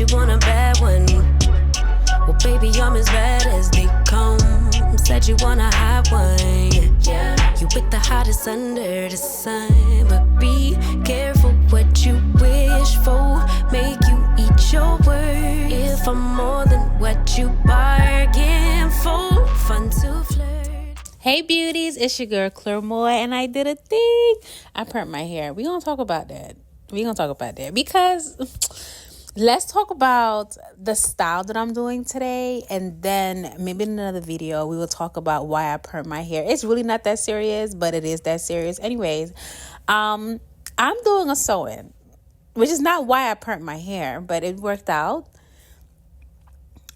you want a bad one. Well, baby, I'm as bad as they come. Said you want a hot one. Yeah, you with the hottest under the sun. But be careful what you wish for. Make you eat your words. If I'm more than what you bargain for. Fun to flirt. Hey beauties, it's your girl Claremore, and I did a thing. I permed my hair. We're going to talk about that. Because let's talk about the style that I'm doing today, and then maybe in another video we will talk about why I permed my hair. It's really not that serious, but it is that serious. Anyways, I'm doing a sew-in, which is not why I permed my hair, but it worked out.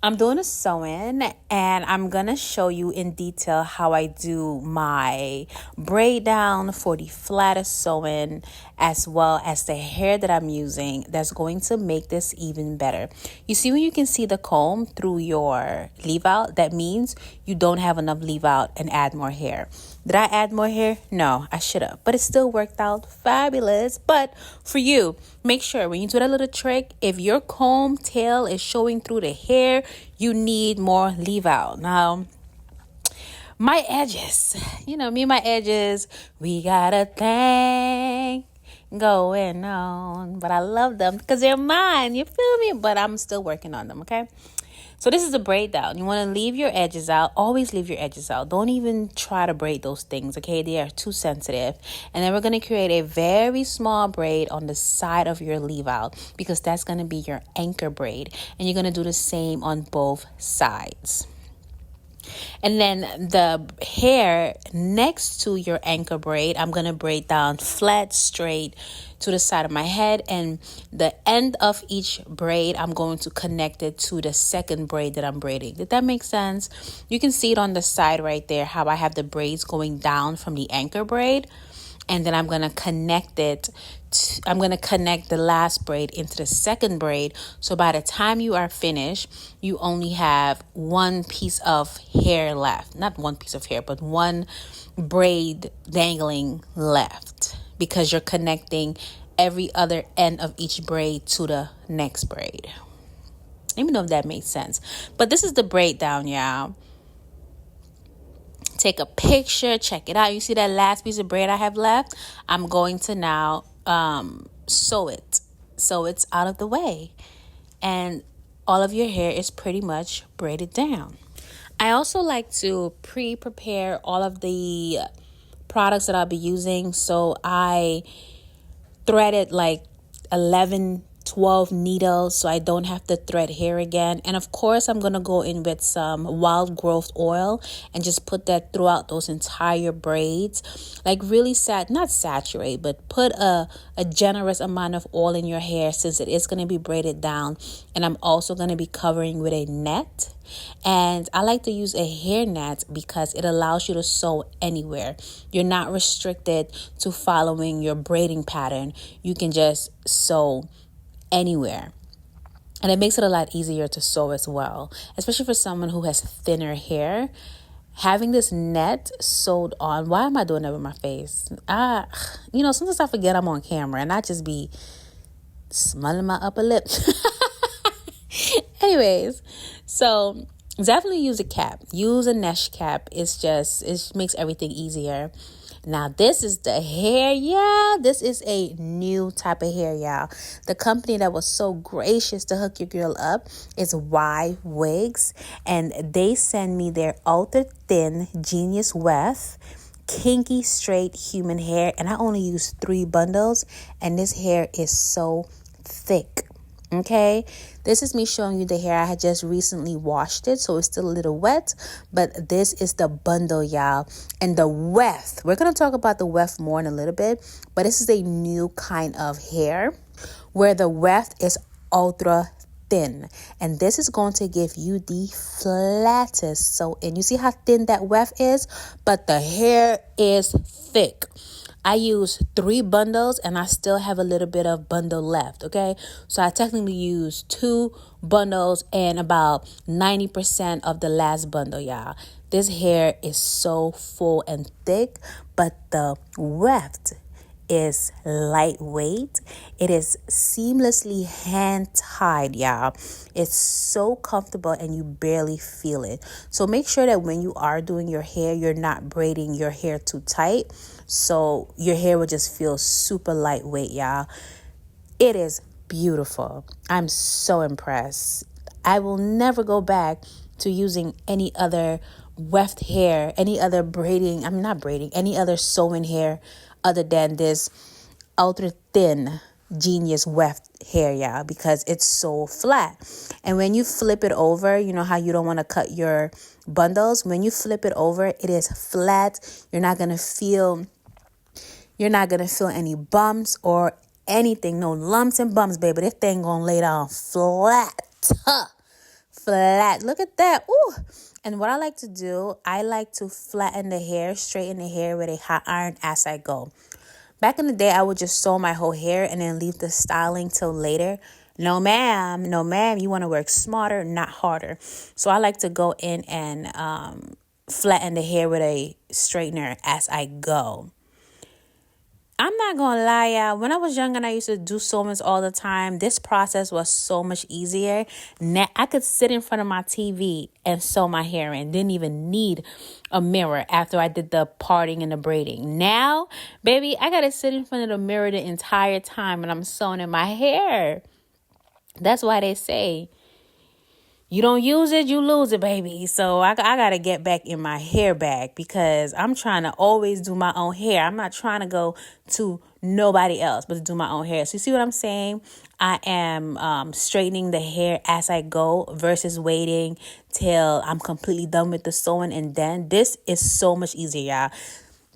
I'm doing a sew-in, and I'm going to show you in detail how I do my braid down for the flattest sew-in, as well as the hair that I'm using that's going to make this even better. You see when you can see the comb through your leave out? That means you don't have enough leave out and add more hair. Did I add more hair? No, I should have. But it still worked out fabulous. But for you, make sure when you do that little trick, if your comb tail is showing through the hair, you need more leave out. Now, my edges, me and my edges, we got a thing going on. But I love them because they're mine. You feel me? But I'm still working on them, okay? So this is a braid down. You want to leave your edges out. Always leave your edges out. Don't even try to braid those things, okay? They are too sensitive. And then we're going to create a very small braid on the side of your leave out, because that's going to be your anchor braid. And you're going to do the same on both sides. And then the hair next to your anchor braid, I'm going to braid down flat, straight to the side of my head. And the end of each braid, I'm going to connect it to the second braid that I'm braiding. Did that make sense? You can see it on the side right there, how I have the braids going down from the anchor braid. And then I'm going to connect it. I'm going to connect the last braid into the second braid. So by the time you are finished, you only have one piece of hair left. Not one piece of hair, but one braid dangling left, because you're connecting every other end of each braid to the next braid. Let me know if that makes sense. But this is the braid down, y'all. Take a picture, check it out. You see that last piece of braid I have left? I'm going to now sew it so it's out of the way, and all of your hair is pretty much braided down. I also like to prepare all of the products that I'll be using. So I threaded like 12 needles so I don't have to thread hair again. And of course, I'm going to go in with some wild growth oil and just put that throughout those entire braids. Like really not saturate, but put a generous amount of oil in your hair, since it is going to be braided down. And I'm also going to be covering with a net. And I like to use a hair net because it allows you to sew anywhere. You're not restricted to following your braiding pattern. You can just sew anywhere. And it makes it a lot easier to sew as well, especially for someone who has thinner hair. Having this net sewed on. Why am I doing that with my face? Sometimes I forget I'm on camera and I just be smiling my upper lip. Anyways, so definitely use a cap. Use a mesh cap. It makes everything easier. Now, this is the hair, y'all. This is a new type of hair, y'all. The company that was so gracious to hook your girl up is Ywigs, and they send me their ultra thin Genius Weft Kinky straight human hair, and I only use 3 bundles, and this hair is so thick. Okay, this is me showing you the hair. I had just recently washed it, so it's still a little wet, but this is the bundle, y'all. And the weft, we're going to talk about the weft more in a little bit, but this is a new kind of hair where the weft is ultra thin, and this is going to give you the flattest. So, and you see how thin that weft is, but the hair is thick. I use 3 bundles and I still have a little bit of bundle left, okay? So I technically use 2 bundles and about 90% of the last bundle, y'all. This hair is so full and thick, but the weft is lightweight. It is seamlessly hand tied, y'all. It's so comfortable and you barely feel it. So make sure that when you are doing your hair, you're not braiding your hair too tight, so your hair will just feel super lightweight, y'all. It is beautiful. I'm so impressed. I will never go back to using any other weft hair, any other braiding, I'm not braiding, any other sewing hair other than this ultra thin genius weft hair, y'all, because it's so flat. And when you flip it over, you know how you don't want to cut your bundles? When you flip it over, it is flat. You're not gonna feel any bumps or anything, no lumps and bumps, baby. This thing gonna lay down flat. Flat. Look at that. Ooh. And what I like to do, I like to flatten the hair, straighten the hair with a hot iron as I go. Back in the day, I would just sew my whole hair and then leave the styling till later. No, ma'am. No, ma'am. You want to work smarter, not harder. So I like to go in and flatten the hair with a straightener as I go. I'm not gonna lie, y'all. When I was young and I used to do sewings all the time, this process was so much easier. Now I could sit in front of my TV and sew my hair and didn't even need a mirror after I did the parting and the braiding. Now, baby, I gotta sit in front of the mirror the entire time when I'm sewing in my hair. That's why they say, you don't use it, you lose it, baby. So I got to get back in my hair bag because I'm trying to always do my own hair. I'm not trying to go to nobody else, but to do my own hair. So you see what I'm saying? I am straightening the hair as I go versus waiting till I'm completely done with the sewing. And then this is so much easier, y'all.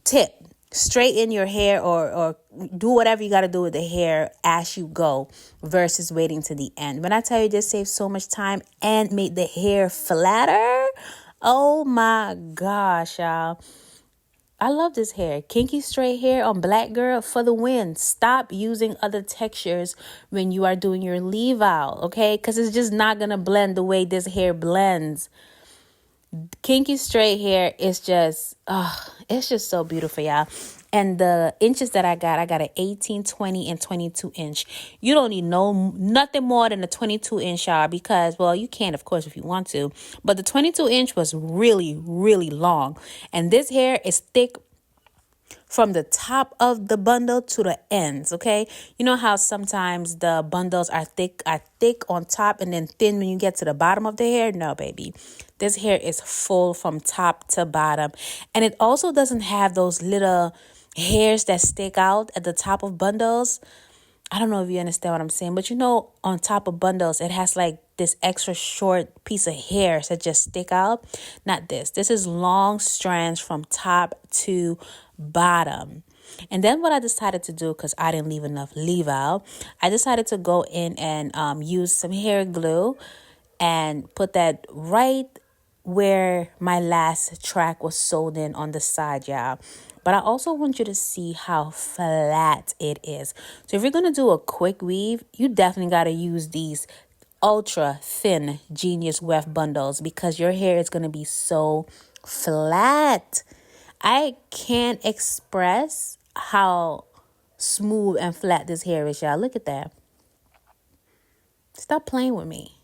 Tip. Straighten your hair or do whatever you got to do with the hair as you go versus waiting to the end. When I tell you this saves so much time and made the hair flatter, oh my gosh, y'all. I love this hair. Kinky straight hair on black girl for the win. Stop using other textures when you are doing your leave out, okay? Because it's just not going to blend the way this hair blends. Kinky straight hair is just, it's just so beautiful, y'all. And the inches that I got an 18, 20, and 22 inch. You don't need nothing more than a 22 inch, y'all, because, well, you can, of course, if you want to. But the 22 inch was really, really long. And this hair is thick from the top of the bundle to the ends, okay? You know how sometimes the bundles are thick on top and then thin when you get to the bottom of the hair? No, baby. This hair is full from top to bottom. And it also doesn't have those little hairs that stick out at the top of bundles. I don't know if you understand what I'm saying, but you know, on top of bundles, it has like this extra short piece of hair that just stick out. Not this. This is long strands from top to bottom. And then what I decided to do, because I didn't leave enough leave out, I decided to go in and use some hair glue and put that right where my last track was sewed in on the side, y'all. But I also want you to see how flat it is. So if you're going to do a quick weave, you definitely got to use these ultra thin Genius Weft bundles because your hair is going to be so flat. I can't express how smooth and flat this hair is, y'all. Look at that. Stop playing with me.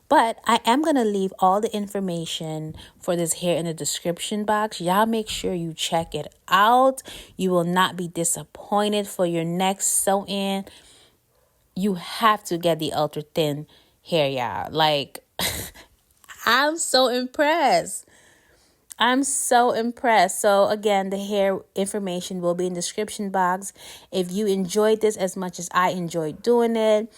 But I am going to leave all the information for this hair in the description box. Y'all make sure you check it out. You will not be disappointed for your next sew-in. You have to get the ultra thin hair, y'all. Like, I'm so impressed. I'm so impressed. So again, the hair information will be in the description box. If you enjoyed this as much as I enjoyed doing it,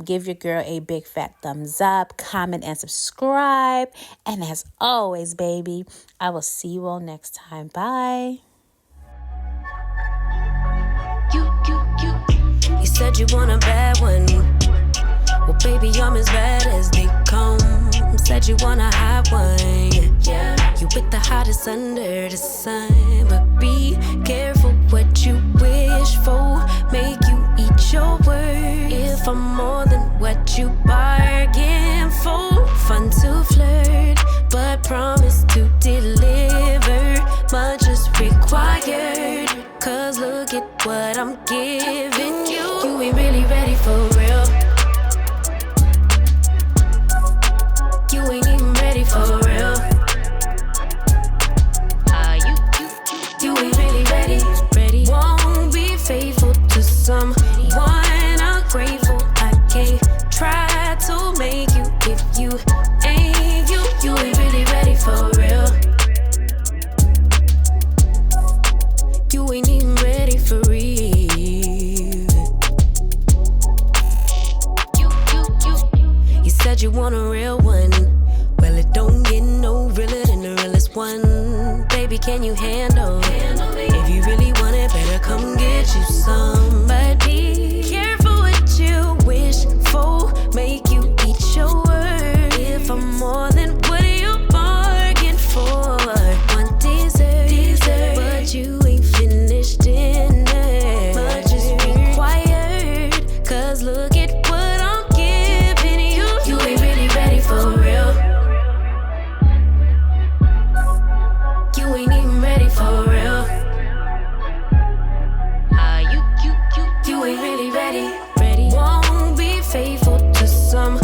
give your girl a big fat thumbs up, comment, and subscribe. And as always, baby, I will see you all next time. Bye. You said you want a bad one. Well, baby, I'm as bad as they come. Said you want a hot one. Yeah, you pick the hottest under the sun. But be careful what you wish for. Make you eat your words. If I'm more than what you bargain for. Fun to flirt, but promise to deliver. Much is required. Cause look at what I'm giving you. You ain't really ready for real. You ain't even ready for real. You ain't really ready. Won't be faithful to someone ungrateful. I can't try to make you if you ain't you. You ain't really ready for real. You ain't even ready for real. You said you want a real one. Well, it don't get no realer than the realest one. Baby, can you handle it? If you really want it, better come get you somebody. Careful what you wish for, make you eat your word. If I'm more than what you bargained for, one dessert, but you ain't finished dinner. Much is required, cause look at what I'm giving you. You ain't really ready for real. You ain't even ready for real. You ain't really ready. Won't be faithful to someone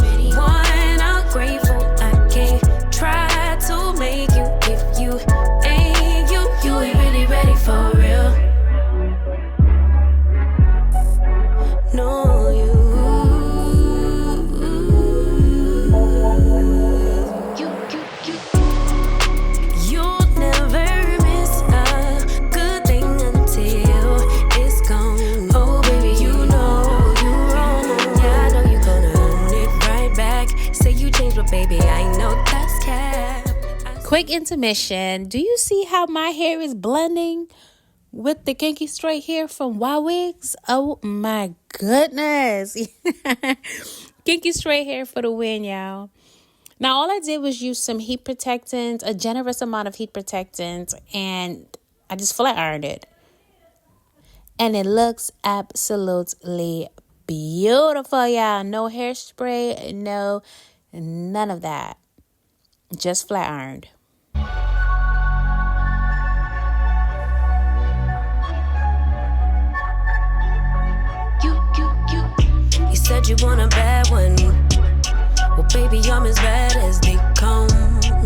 ungrateful. I can't try to make you if you ain't you. You ain't really ready for real. No, you. You'll never miss a good thing until it's gone. Oh, baby, you know you wrong. Yeah, I know you gonna own it right back. Say you changed, but baby, I know that's cap. Quick intermission. Do you see how my hair is blending with the kinky straight hair from Ywigs? Oh my goodness. Kinky straight hair for the win, y'all. Now, all I did was use some heat protectant, a generous amount of heat protectant, and I just flat ironed it. And it looks absolutely beautiful, y'all. No hairspray, none of that. Just flat ironed. You said you want a bad one. Well, baby, I'm as bad as they come.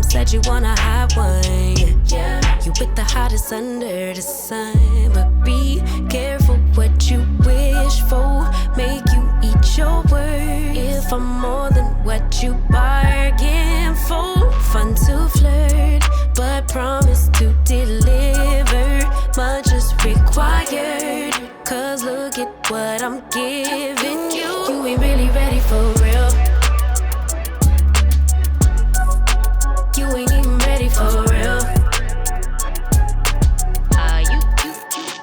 Said you want a hot one. Yeah, you with the hottest under the sun. But be careful what you wish for. Make you eat your words. If I'm more than what you bargained for. Fun to flirt, but promise to deliver. Much is required. Cause look at what I'm giving you. You ain't really ready for real. You ain't even ready for real.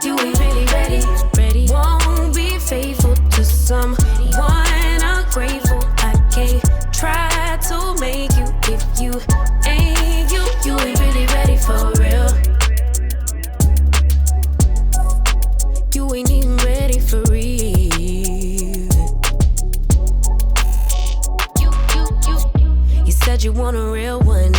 You ain't really ready. Won't be faithful to someone ungrateful. I can't try to make you if you ain't you. You ain't really ready for real. You ain't even ready for real. You said you want a real one.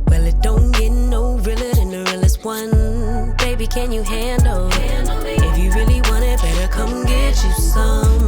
Well, it don't get no realer than the realest one. Baby, can you handle it? If you really want it, better come get you some.